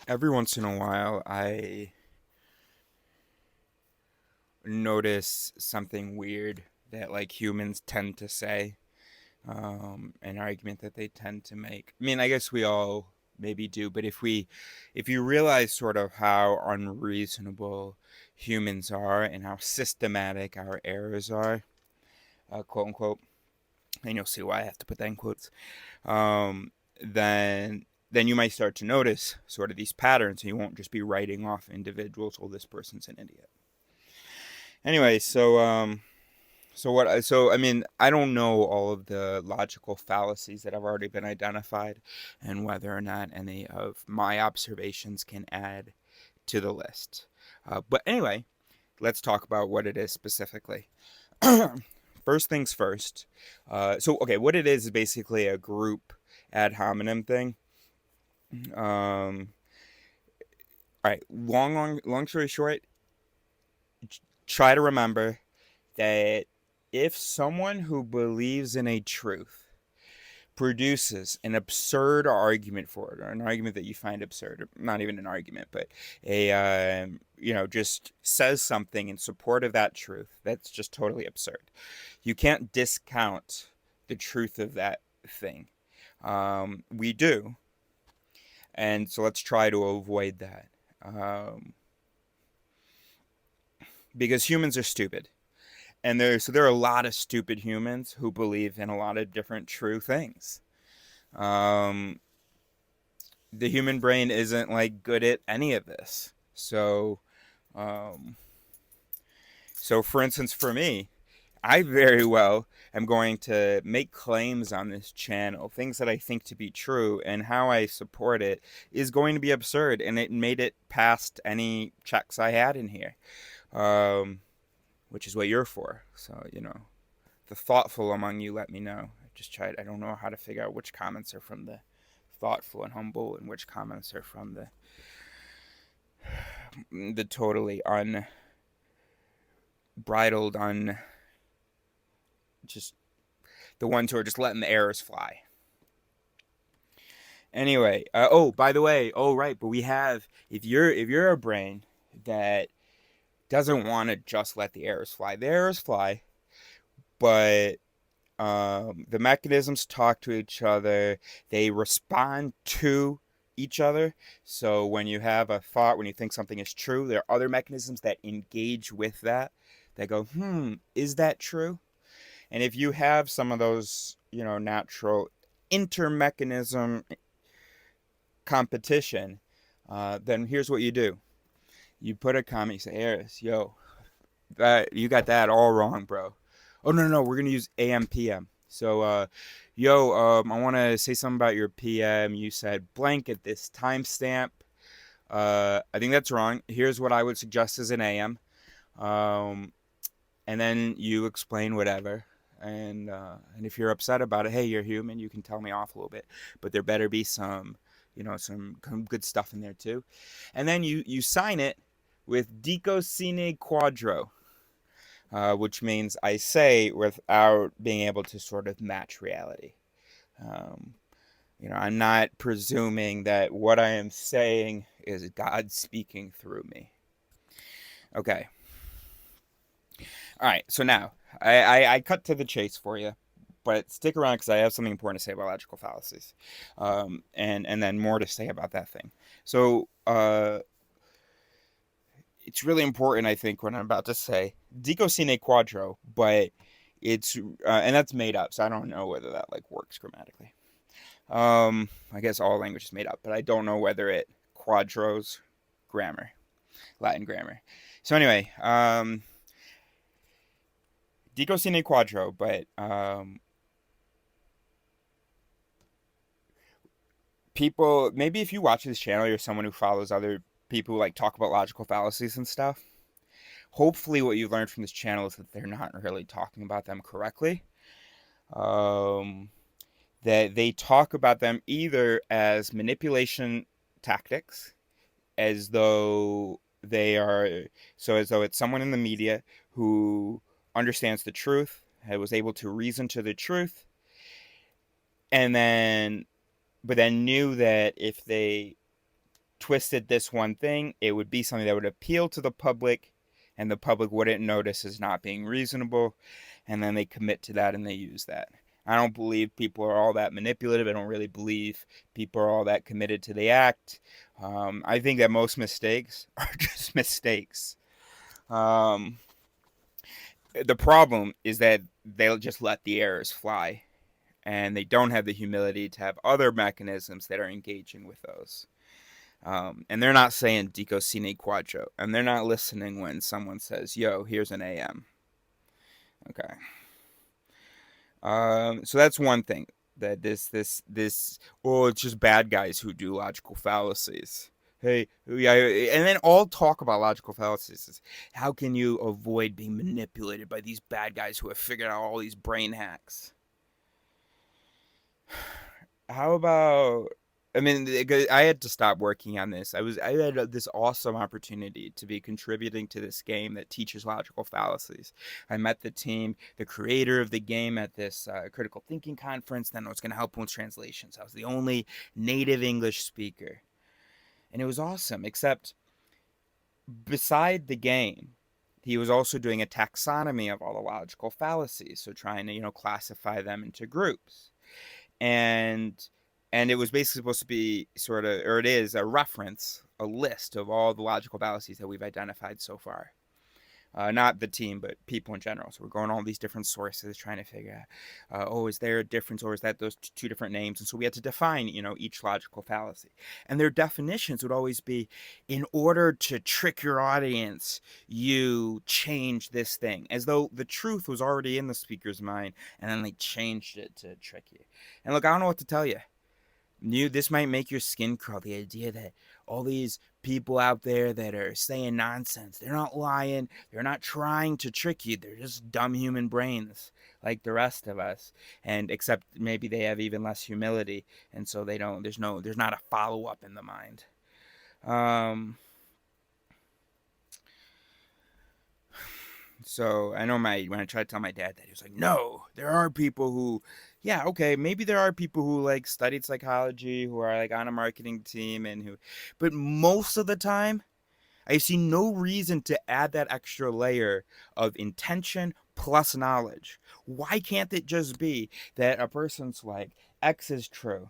Every once in a while, I notice something weird that like humans tend to say, an argument that they tend to make. I mean, I guess we all maybe do, but if you realize sort of how unreasonable humans are and how systematic our errors are, quote unquote, and you'll see why I have to put that in quotes. Um, then then you might start to notice sort of these patterns, and you won't just be writing off individuals. Well, this person's an idiot. Anyway, so I mean, I don't know all of the logical fallacies that have already been identified, and whether or not any of my observations can add to the list. But anyway, let's talk about what it is specifically. First things first. Okay, what it is basically a group ad hominem thing. Um, all right, long story short, try to remember that if someone who believes in a truth produces an absurd argument for it, or an argument that you find absurd, or not even an argument, but just says something in support of that truth that's just totally absurd. You can't discount the truth of that thing. We do, and so let's try to avoid that. Um, because humans are stupid. And there are a lot of stupid humans who believe in a lot of different true things. Um, the human brain isn't like good at any of this. Um, so for instance, for me, I very well am going to make claims on this channel, things that I think to be true, and how I support it is going to be absurd, and it made it past any checks I had in here, which is what you're for. So, the thoughtful among you, let me know. I don't know how to figure out which comments are from the thoughtful and humble and which comments are from the totally unbridled, just the ones who are just letting the errors fly. Anyway, oh, by the way, oh right, but we have if you're a brain that doesn't want to just let the errors fly, but the mechanisms talk to each other. They respond to each other. So when you have a thought, when you think something is true, there are other mechanisms that engage with that. They go, is that true? And if you have some of those, natural intermechanism competition, then here's what you do. You put a comment, you say, Eris, yo, that you got that all wrong, bro. Oh no, no, no, we're gonna use AM PM. So, I want to say something about your PM. You said blank at this timestamp. I think that's wrong. Here's what I would suggest as an AM. Um, and then you explain whatever. And if you're upset about it, hey, you're human. You can tell me off a little bit, but there better be some good stuff in there too. And then you sign it with Dico Sine Quadro, which means I say without being able to sort of match reality. Um, I'm not presuming that what I am saying is God speaking through me. Okay. All right. So now I cut to the chase for you, but stick around because I have something important to say about logical fallacies, and then more to say about that thing. So it's really important, I think, what I'm about to say. Dico sine quadro, but and that's made up, so I don't know whether that like works grammatically. I guess all language is made up, but I don't know whether it quadros grammar, Latin grammar. So anyway, Dico sine quadro, but people, maybe if you watch this channel, you're someone who follows other people who like talk about logical fallacies and stuff. Hopefully, what you learned from this channel is that they're not really talking about them correctly. Um, that they talk about them either as manipulation tactics, as though as though it's someone in the media who understands the truth, was able to reason to the truth, and then, but then knew that if they twisted this one thing, it would be something that would appeal to the public, and the public wouldn't notice as not being reasonable, and then they commit to that and they use that. I don't believe people are all that manipulative. I don't really believe people are all that committed to the act. I think that most mistakes are just mistakes. Um, the problem is that they'll just let the errors fly, and they don't have the humility to have other mechanisms that are engaging with those. And they're not saying Dico Sine Quattro, and they're not listening when someone says, yo, here's an AM. Okay. So that's one thing. That oh, it's just bad guys who do logical fallacies. Hey, yeah, and then all talk about logical fallacies is how can you avoid being manipulated by these bad guys who have figured out all these brain hacks? How about I mean, I had to stop working on this. I had this awesome opportunity to be contributing to this game that teaches logical fallacies. I met the team, the creator of the game, at this critical thinking conference. Then I was going to help with translations. I was the only native English speaker, and it was awesome. Except beside the game, he was also doing a taxonomy of all the logical fallacies, so trying to classify them into groups. And and it was basically supposed to be sort of, or it is a reference, a list of all the logical fallacies that we've identified so far. Not the team, but people in general. So we're going all these different sources, trying to figure out, oh, is there a difference, or is that those two different names? And so we had to define, each logical fallacy. And their definitions would always be, in order to trick your audience, you change this thing, as though the truth was already in the speaker's mind, and then they changed it to trick you. And look, I don't know what to tell you. This might make your skin crawl, the idea that all these people out there that are saying nonsense, they're not lying, they're not trying to trick you, they're just dumb human brains like the rest of us. And except maybe they have even less humility, and so they don't there's not a follow-up in the mind. So I know when I tried to tell my dad that, he was like, no, there are people who, yeah, okay, maybe there are people who like studied psychology, who are like on a marketing team, but most of the time, I see no reason to add that extra layer of intention plus knowledge. Why can't it just be that a person's like, X is true,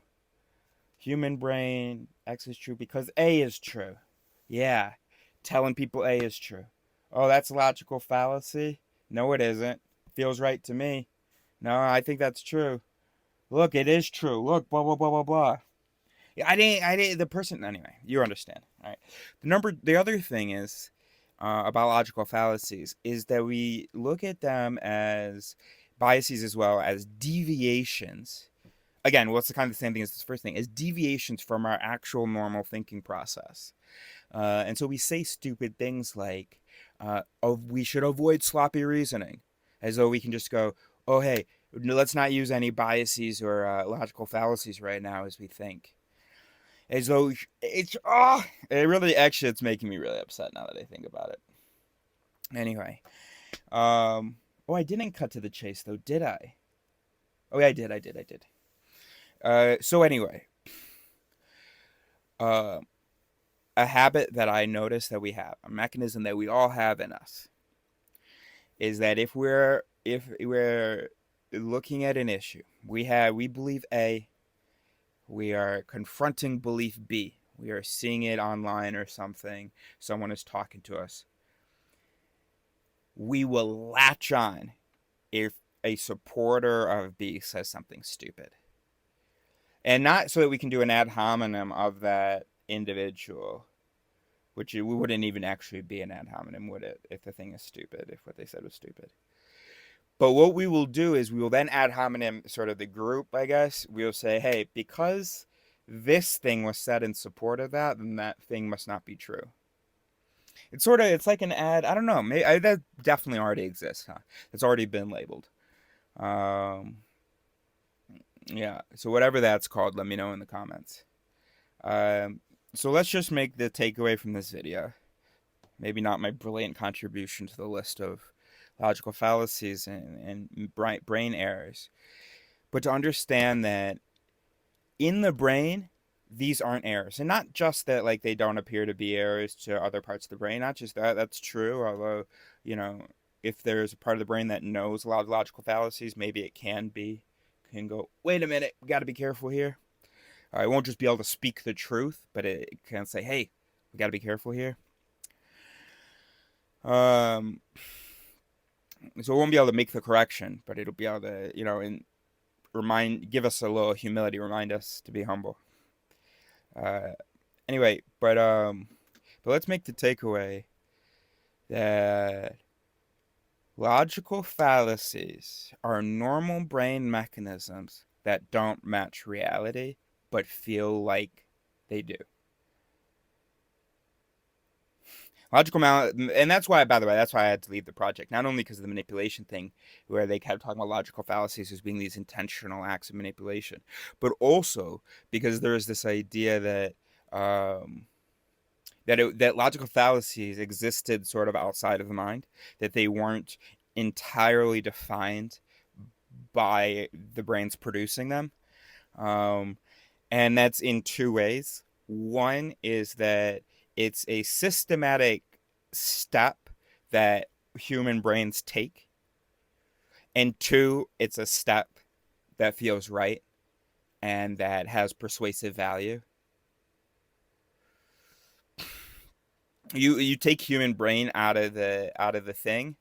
human brain, X is true because A is true. Yeah, telling people A is true. Oh, that's logical fallacy? No, it isn't. Feels right to me. No, I think that's true. Look, it is true. Look, blah blah blah blah blah. Yeah, the person. Anyway, you understand. All right. The other thing is about logical fallacies is that we look at them as biases as well as deviations. Again, what's the kind of the same thing as this first thing, is deviations from our actual normal thinking process. And so we say stupid things like, oh, we should avoid sloppy reasoning, as though we can just go, oh, hey, let's not use any biases or logical fallacies right now as we think. As though it's making me really upset now that I think about it. Anyway, oh, I didn't cut to the chase though, did I? Oh, yeah, I did. So anyway, uh, a habit that I notice that we have, a mechanism that we all have in us, is that if we're looking at an issue, we believe A, we are confronting belief B, we are seeing it online or something, someone is talking to us, we will latch on if a supporter of B says something stupid. And not so that we can do an ad hominem of that individual, which we wouldn't even actually be an ad hominem, would it, if the thing is stupid, if what they said was stupid. But what we will do is we will then ad hominem sort of the group, I guess. We'll say, hey, because this thing was said in support of that, then that thing must not be true. It's like an ad. I don't know. That definitely already exists, huh? It's already been labeled. Um, yeah. So whatever that's called, let me know in the comments. Um, so let's just make the takeaway from this video. Maybe not my brilliant contribution to the list of logical fallacies and brain errors, but to understand that in the brain, these aren't errors. And not just that, like, they don't appear to be errors to other parts of the brain, not just that, that's true, although, you know, if there's a part of the brain that knows a lot of logical fallacies, maybe it can go, wait a minute, we got to be careful here. It won't just be able to speak the truth, but it can say, hey, we got to be careful here. Um, so it won't be able to make the correction, but it'll be able to, and give us a little humility, remind us to be humble. Uh, anyway, but let's make the takeaway that logical fallacies are normal brain mechanisms that don't match reality, but feel like they do. And that's why, by the way, that's why I had to leave the project. Not only because of the manipulation thing, where they kept talking about logical fallacies as being these intentional acts of manipulation, but also because there is this idea that that logical fallacies existed sort of outside of the mind, that they weren't entirely defined by the brains producing them. Um, and that's in two ways. One is that it's a systematic step that human brains take. And two, it's a step that feels right and that has persuasive value. You take human brain out of the thing,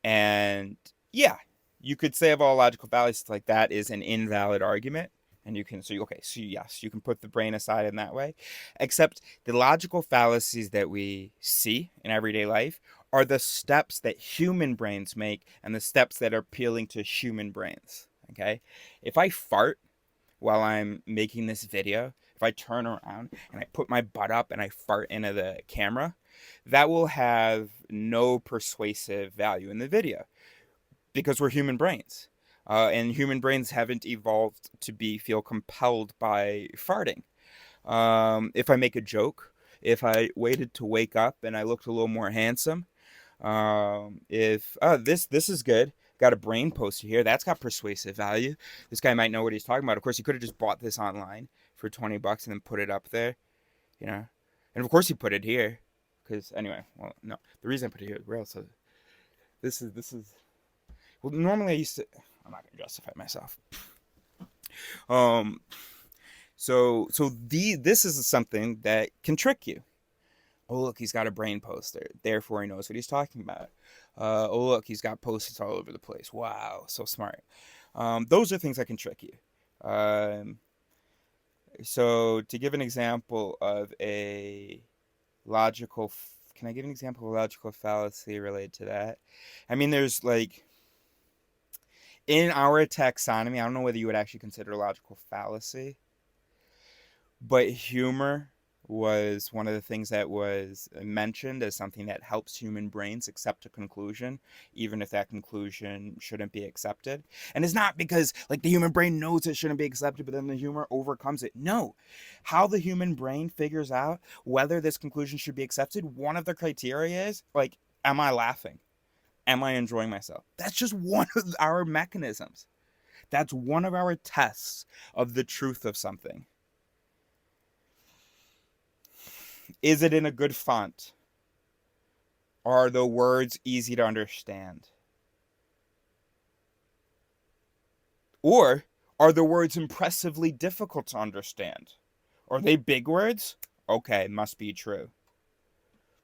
and yeah, you could say of all logical fallacies like that is an invalid argument. And you can, so yes, you can put the brain aside in that way. Except the logical fallacies that we see in everyday life are the steps that human brains make and the steps that are appealing to human brains. Okay? If I fart while I'm making this video, if I turn around and I put my butt up and I fart into the camera, that will have no persuasive value in the video because we're human brains. And human brains haven't evolved to feel compelled by farting. If I make a joke, if I waited to wake up and I looked a little more handsome, if this is good, got a brain poster here, that's got persuasive value. This guy might know what he's talking about. Of course, he could have just bought this online for $20 and then put it up there, you know. And of course, he put it here, because anyway, well, no, the reason I put it here, real, so this is. Well, normally I used to. I'm not gonna justify myself. Um, this is something that can trick you. Oh, look, he's got a brain poster. Therefore, he knows what he's talking about. Oh, look, he's got posters all over the place. Wow, so smart. Those are things that can trick you. Um, so, to give an example of a logical, can I give an example of a logical fallacy related to that? I mean, there's like in our taxonomy, I don't know whether you would actually consider a logical fallacy, but humor was one of the things that was mentioned as something that helps human brains accept a conclusion, even if that conclusion shouldn't be accepted. And it's not because like the human brain knows it shouldn't be accepted, but then the humor overcomes it. No. How the human brain figures out whether this conclusion should be accepted, one of the criteria is like, am I laughing? Am I enjoying myself? That's just one of our mechanisms. That's one of our tests of the truth of something. Is it in a good font? Are the words easy to understand? Or are the words impressively difficult to understand? Are they big words? Okay, must be true.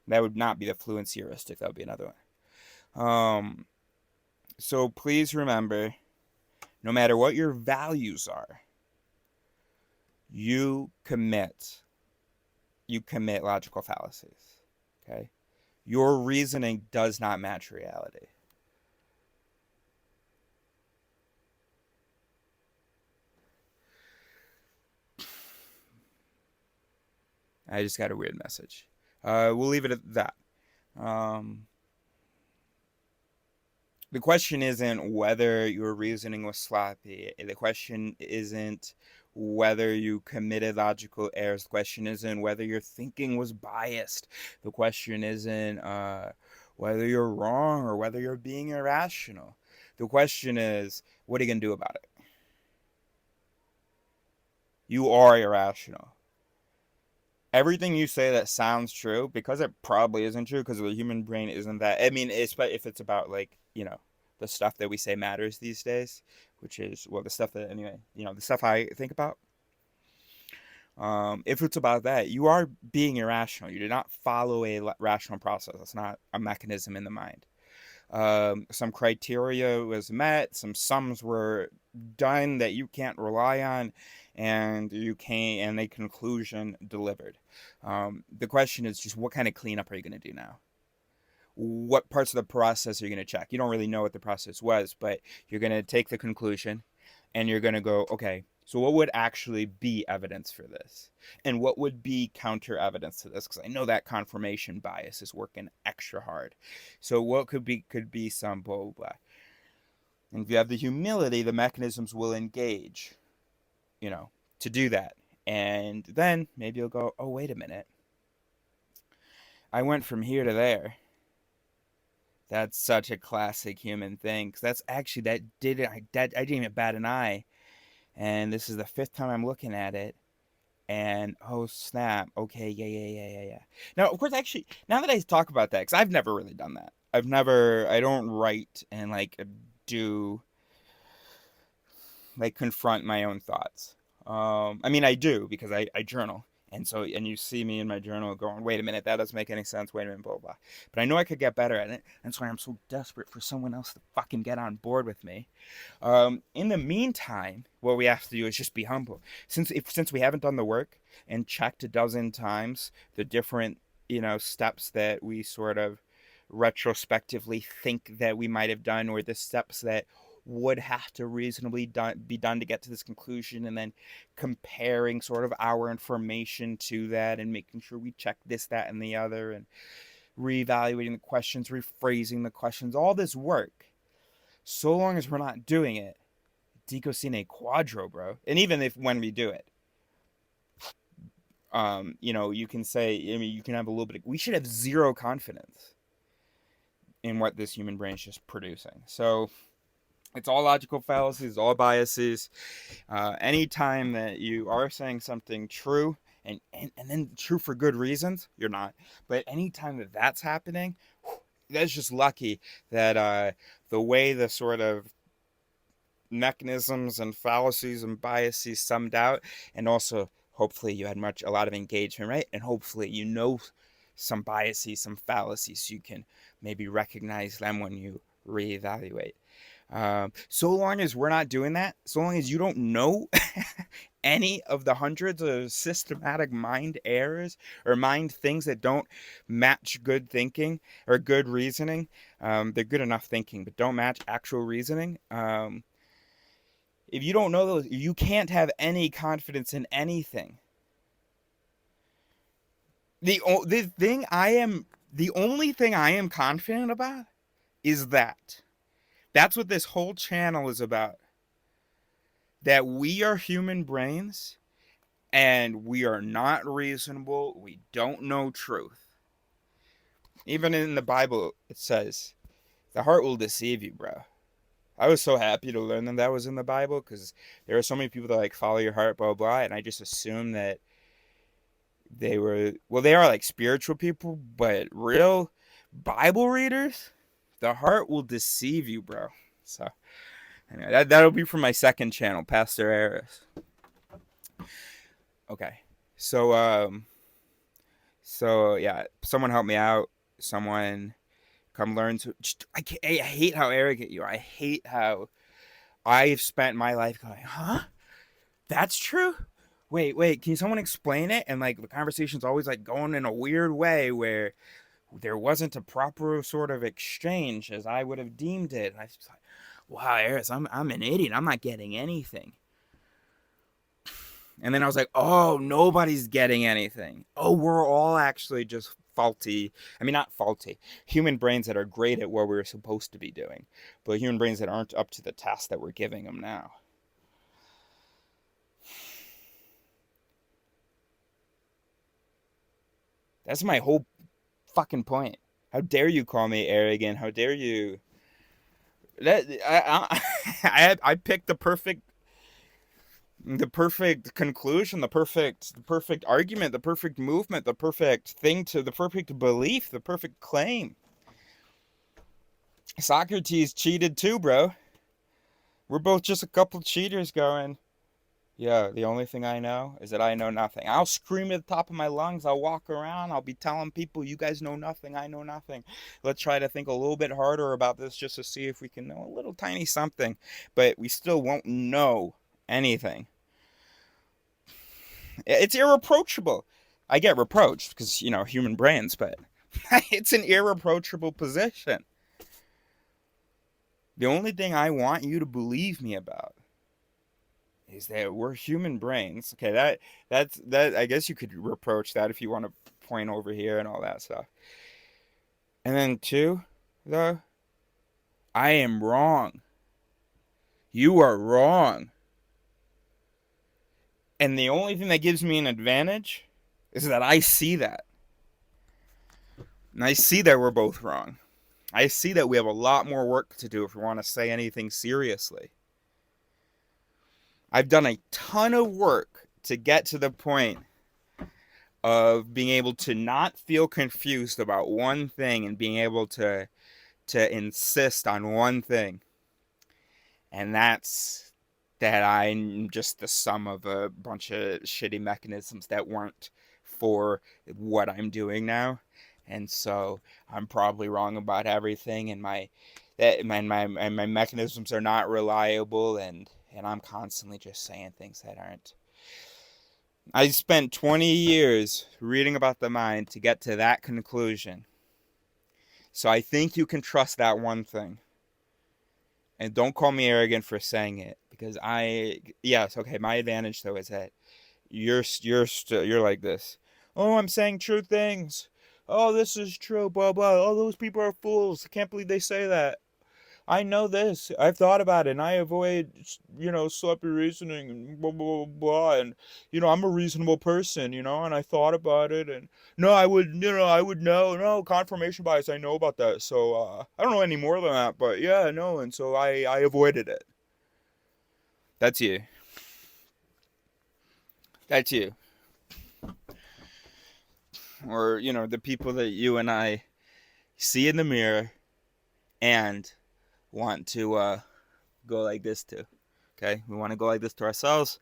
That would not be the fluency heuristic. That would be another one. So please remember, no matter what your values are, you commit logical fallacies. Okay? Your reasoning does not match reality. I just got a weird message. We'll leave it at that. The question isn't whether your reasoning was sloppy. The question isn't whether you committed logical errors. The question isn't whether your thinking was biased. The question isn't whether you're wrong or whether you're being irrational. The question is, what are you going to do about it? You are irrational. Everything you say that sounds true, because it probably isn't true, because the human brain isn't that. I mean, if it's about, like, the stuff that we say matters these days, which is, well, the stuff that, anyway, the stuff I think about. If it's about that, you are being irrational. You do not follow a rational process. It's not a mechanism in the mind. Some criteria was met, some sums were done that you can't rely on, and a conclusion delivered. The question is just, what kind of cleanup are you going to do now? What parts of the process are you going to check? You don't really know what the process was, but you're going to take the conclusion and you're going to go, okay, so what would actually be evidence for this? And what would be counter evidence to this? Because I know that confirmation bias is working extra hard. So what could be some blah, blah, blah. And if you have the humility, the mechanisms will engage, you know, to do that. And then maybe you'll go, oh, wait a minute. I went from here to there. That's such a classic human thing. 'Cause that's actually, I didn't even bat an eye. And this is the fifth time I'm looking at it. And oh snap, okay, yeah. Now, of course, actually, now that I talk about that, because I've never really done that. I don't write and, like, do, like, confront my own thoughts. I mean, I do, because I journal. And you see me in my journal going, wait a minute, that doesn't make any sense. Wait a minute, blah, blah. But I know I could get better at it. And that's why I'm so desperate for someone else to fucking get on board with me. In the meantime, what we have to do is just be humble. Since we haven't done the work and checked a dozen times the different, steps that we sort of retrospectively think that we might have done, or the steps that would have to reasonably be done to get to this conclusion, and then comparing sort of our information to that and making sure we check this, that, and the other, and reevaluating the questions, rephrasing the questions, all this work. So long as we're not doing it, Dico sine quadro, bro. And even if when we do it, you can say, I mean, you can have a little bit we should have zero confidence in what this human brain is just producing. So it's all logical fallacies, all biases. Anytime that you are saying something true, and then true for good reasons, you're not. But anytime that that's happening, that's just lucky that the way the sort of mechanisms and fallacies and biases summed out, and also hopefully you had a lot of engagement, right? And hopefully some biases, some fallacies, so you can maybe recognize them when you reevaluate. So long as we're not doing that, so long as you don't know any of the hundreds of systematic mind errors or mind things that don't match good thinking or good reasoning, they're good enough thinking, but don't match actual reasoning. If you don't know those, you can't have any confidence in anything. The only thing I am confident about is that. That's what this whole channel is about. That we are human brains, and we are not reasonable. We don't know truth. Even in the Bible, it says, the heart will deceive you, bro. I was so happy to learn that was in the Bible, because there are so many people that, like, follow your heart, blah, blah, and I just assumed that they are, like, spiritual people, but real Bible readers, the heart will deceive you, bro. So anyway, that'll be for my second channel, Pastor Harris. Okay, so yeah, someone help me out. Someone come learn to. I hate how arrogant you are. I hate how I've spent my life going, huh? That's true? Wait, can someone explain it? And, like, the conversation's always, like, going in a weird way where there wasn't a proper sort of exchange as I would have deemed it. And I was like, wow, Eris, I'm an idiot. I'm not getting anything. And then I was like, oh, nobody's getting anything. Oh, we're all actually just faulty. I mean, not faulty. Human brains that are great at what we're supposed to be doing, but human brains that aren't up to the task that we're giving them now. That's my whole fucking point. How dare you call me arrogant? How dare you? I picked the perfect The perfect conclusion, the perfect argument, the perfect movement, the perfect thing to the perfect belief, the perfect claim. Socrates cheated too, bro. We're both just a couple cheaters going, yeah, the only thing I know is that I know nothing. I'll scream at the top of my lungs. I'll walk around. I'll be telling people, you guys know nothing. I know nothing. Let's try to think a little bit harder about this just to see if we can know a little tiny something. But we still won't know anything. It's irreproachable. I get reproached because, human brains, but it's an irreproachable position. The only thing I want you to believe me about is that we're human brains. Okay, that I guess you could reproach that if you want to point over here and all that stuff. And then two, though, I am wrong. You are wrong. And the only thing that gives me an advantage is that I see that. And I see that we're both wrong. I see that we have a lot more work to do if we want to say anything seriously. I've done a ton of work to get to the point of being able to not feel confused about one thing and being able to insist on one thing. And that's that I'm just the sum of a bunch of shitty mechanisms that weren't for what I'm doing now. And so I'm probably wrong about everything, and my mechanisms are not reliable, and I'm constantly just saying things that aren't. I spent 20 years reading about the mind to get to that conclusion. So I think you can trust that one thing. And don't call me arrogant for saying it, because yes, okay, my advantage though is that you're like this. Oh, I'm saying true things. Oh, this is true, blah blah. Oh, those people are fools. I can't believe they say that. I know this. I've thought about it, and I avoid, sloppy reasoning and blah, blah, blah, blah. And, I'm a reasonable person, and I thought about it. And, no, I would know. No, confirmation bias, I know about that. So, I don't know any more than that, but yeah, no. And so I avoided it. That's you. That's you. Or, the people that you and I see in the mirror and want to go like this to. Okay? We want to go like this to ourselves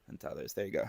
and to others. There you go.